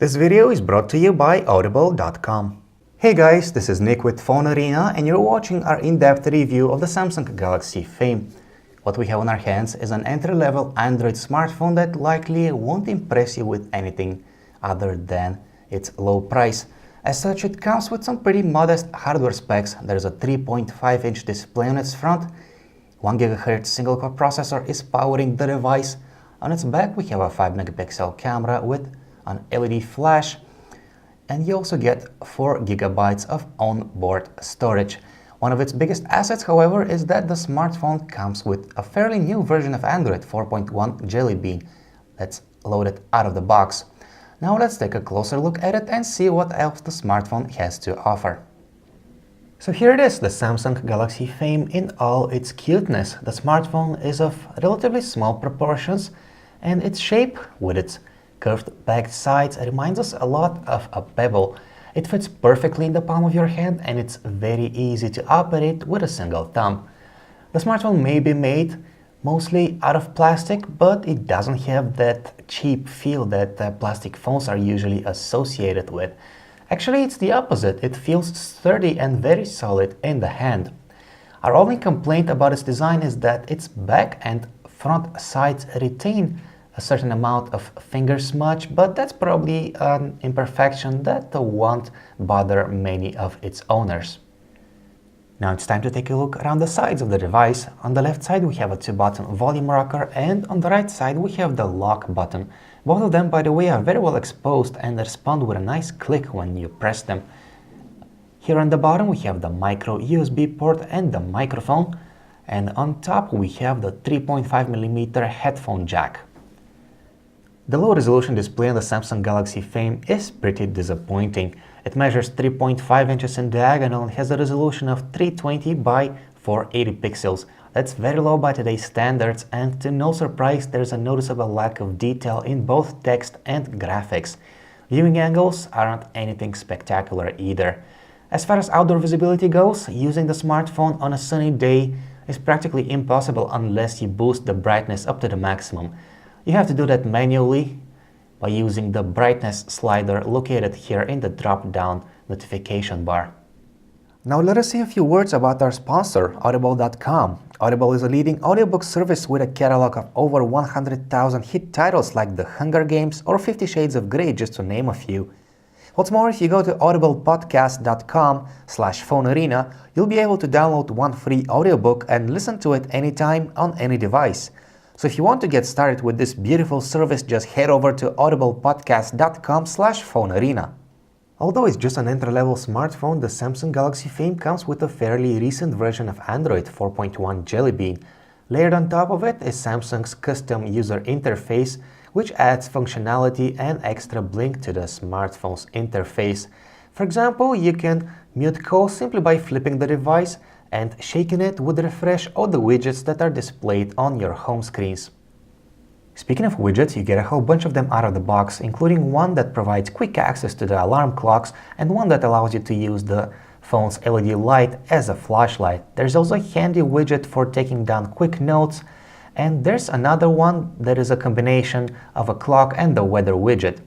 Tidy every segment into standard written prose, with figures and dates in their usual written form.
This video is brought to you by Audible.com. Hey guys, this is Nick with Phone Arena and you're watching our in-depth review of the Samsung Galaxy Fame. What we have on our hands is an entry-level Android smartphone that likely won't impress you with anything other than its low price. As such, it comes with some pretty modest hardware specs. There's a 3.5-inch display on its front, 1 GHz single-core processor is powering the device. On its back we have a 5-megapixel camera with an LED flash, and you also get 4 GB of onboard storage. One of its biggest assets, however, is that the smartphone comes with a fairly new version of Android 4.1 Jelly Bean that's loaded out of the box. Now let's take a closer look at it and see what else the smartphone has to offer. So here it is, the Samsung Galaxy Fame in all its cuteness. The smartphone is of relatively small proportions, and its shape, with its curved back sides, reminds us a lot of a pebble. It fits perfectly in the palm of your hand, and it's very easy to operate with a single thumb. The smartphone may be made mostly out of plastic, but it doesn't have that cheap feel that plastic phones are usually associated with. Actually, it's the opposite. It feels sturdy and very solid in the hand. Our only complaint about its design is that its back and front sides retain a certain amount of finger smudge, but that's probably an imperfection that won't bother many of its owners. Now it's time to take a look around the sides of the device. On the left side we have a 2-button volume rocker, and on the right side we have the lock button. Both of them, by the way, are very well exposed and respond with a nice click when you press them. Here on the bottom we have the micro USB port and the microphone, and on top we have the 3.5mm headphone jack. The low-resolution display on the Samsung Galaxy Fame is pretty disappointing. It measures 3.5 inches in diagonal and has a resolution of 320 by 480 pixels. That's very low by today's standards, and to no surprise there's a noticeable lack of detail in both text and graphics. Viewing angles aren't anything spectacular either. As far as outdoor visibility goes, using the smartphone on a sunny day is practically impossible unless you boost the brightness up to the maximum. You have to do that manually by using the brightness slider located here in the drop-down notification bar. Now let us say a few words about our sponsor, Audible.com. Audible is a leading audiobook service with a catalog of over 100,000 hit titles like The Hunger Games or 50 Shades of Grey, just to name a few. What's more, if you go to audiblepodcast.com/phonearena, you'll be able to download one free audiobook and listen to it anytime on any device. So if you want to get started with this beautiful service, just head over to audiblepodcast.com/phonearena. Although it's just an entry-level smartphone, the Samsung Galaxy Fame comes with a fairly recent version of Android 4.1 Jelly Bean. Layered on top of it is Samsung's custom user interface, which adds functionality and extra blink to the smartphone's interface. For example, you can mute calls simply by flipping the device and shaking it would refresh all the widgets that are displayed on your home screens. Speaking of widgets, you get a whole bunch of them out of the box, including one that provides quick access to the alarm clocks and one that allows you to use the phone's LED light as a flashlight. There's also a handy widget for taking down quick notes, and there's another one that is a combination of a clock and the weather widget.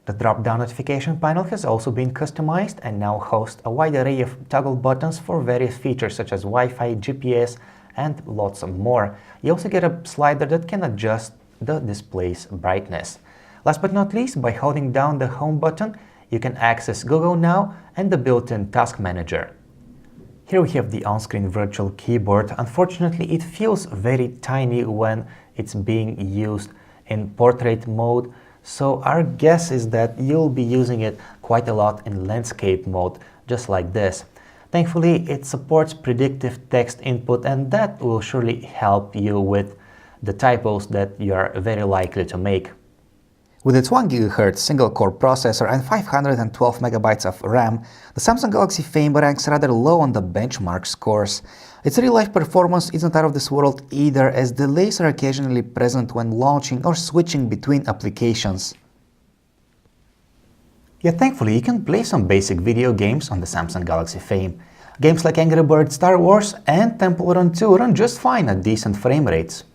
The drop-down notification panel has also been customized and now hosts a wide array of toggle buttons for various features such as Wi-Fi, GPS, and lots more. You also get a slider that can adjust the display's brightness. Last but not least, by holding down the home button, you can access Google Now and the built-in task manager. Here we have the on-screen virtual keyboard. Unfortunately, it feels very tiny when it's being used in portrait mode, so our guess is that you'll be using it quite a lot in landscape mode, just like this. Thankfully, it supports predictive text input, and that will surely help you with the typos that you are very likely to make. With its 1 GHz single-core processor and 512 MB of RAM, the Samsung Galaxy Fame ranks rather low on the benchmark scores. Its real-life performance isn't out of this world either, as delays are occasionally present when launching or switching between applications. Yet thankfully you can play some basic video games on the Samsung Galaxy Fame. Games like Angry Birds Star Wars and Temple Run 2 run just fine at decent frame rates.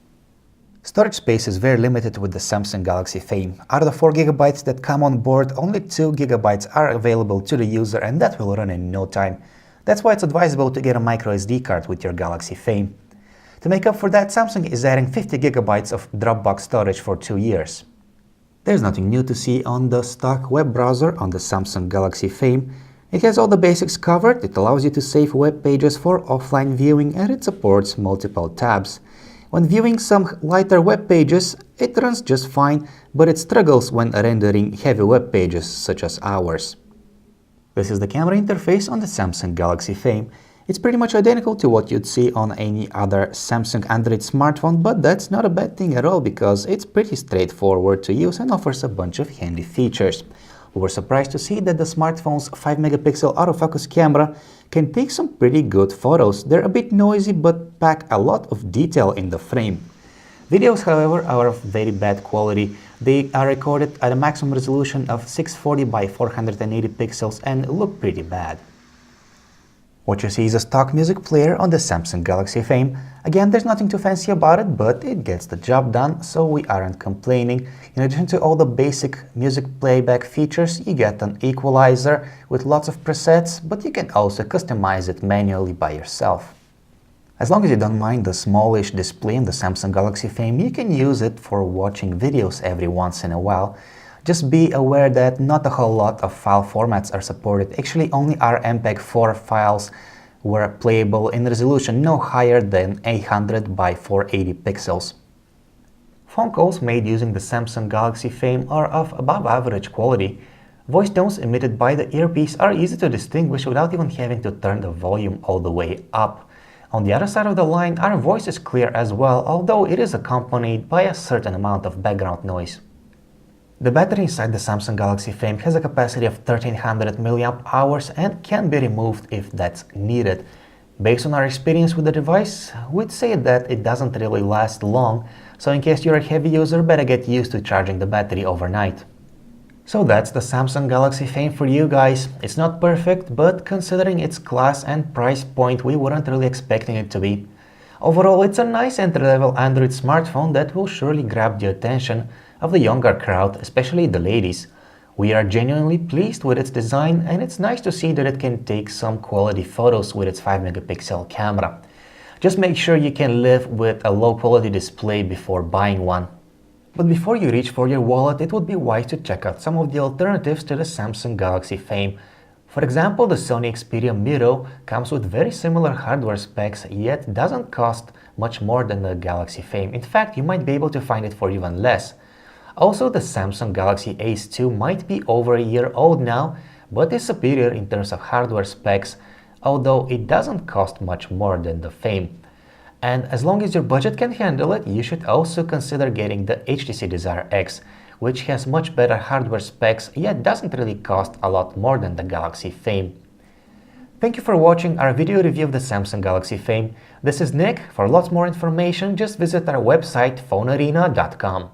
Storage space is very limited with the Samsung Galaxy Fame. Out of the 4GB that come on board, only 2GB are available to the user, and that will run in no time. That's why it's advisable to get a microSD card with your Galaxy Fame. To make up for that, Samsung is adding 50GB of Dropbox storage for 2 years. There's nothing new to see on the stock web browser on the Samsung Galaxy Fame. It has all the basics covered, it allows you to save web pages for offline viewing, and it supports multiple tabs. When viewing some lighter web pages, it runs just fine, but it struggles when rendering heavy web pages such as ours. This is the camera interface on the Samsung Galaxy Fame. It's pretty much identical to what you'd see on any other Samsung Android smartphone, but that's not a bad thing at all because it's pretty straightforward to use and offers a bunch of handy features. We were surprised to see that the smartphone's 5-megapixel autofocus camera can take some pretty good photos. They're a bit noisy but pack a lot of detail in the frame. Videos, however, are of very bad quality. They are recorded at a maximum resolution of 640 by 480 pixels and look pretty bad. What you see is a stock music player on the Samsung Galaxy Fame. Again, there's nothing too fancy about it, but it gets the job done, so we aren't complaining. In addition to all the basic music playback features, you get an equalizer with lots of presets, but you can also customize it manually by yourself. As long as you don't mind the smallish display in the Samsung Galaxy Fame, you can use it for watching videos every once in a while. Just be aware that not a whole lot of file formats are supported. Actually, only our MPEG-4 files were playable in resolution no higher than 800 by 480 pixels. Phone calls made using the Samsung Galaxy Fame are of above average quality. Voice tones emitted by the earpiece are easy to distinguish without even having to turn the volume all the way up. On the other side of the line, our voice is clear as well, although it is accompanied by a certain amount of background noise. The battery inside the Samsung Galaxy Fame has a capacity of 1300 mAh and can be removed if that's needed. Based on our experience with the device, we'd say that it doesn't really last long, so in case you're a heavy user, better get used to charging the battery overnight. So that's the Samsung Galaxy Fame for you guys. It's not perfect, but considering its class and price point, we weren't really expecting it to be. Overall, it's a nice entry-level Android smartphone that will surely grab the attention of the younger crowd, especially the ladies. We are genuinely pleased with its design, and it's nice to see that it can take some quality photos with its 5-megapixel camera. Just make sure you can live with a low-quality display before buying one. But before you reach for your wallet, it would be wise to check out some of the alternatives to the Samsung Galaxy Fame. For example, the Sony Xperia Miro comes with very similar hardware specs, yet doesn't cost much more than the Galaxy Fame. In fact, you might be able to find it for even less. Also, the Samsung Galaxy Ace 2 might be over a year old now, but is superior in terms of hardware specs, although it doesn't cost much more than the Fame. And as long as your budget can handle it, you should also consider getting the HTC Desire X, which has much better hardware specs, yet doesn't really cost a lot more than the Galaxy Fame. Thank you for watching our video review of the Samsung Galaxy Fame. This is Nick. For lots more information, just visit our website phonearena.com.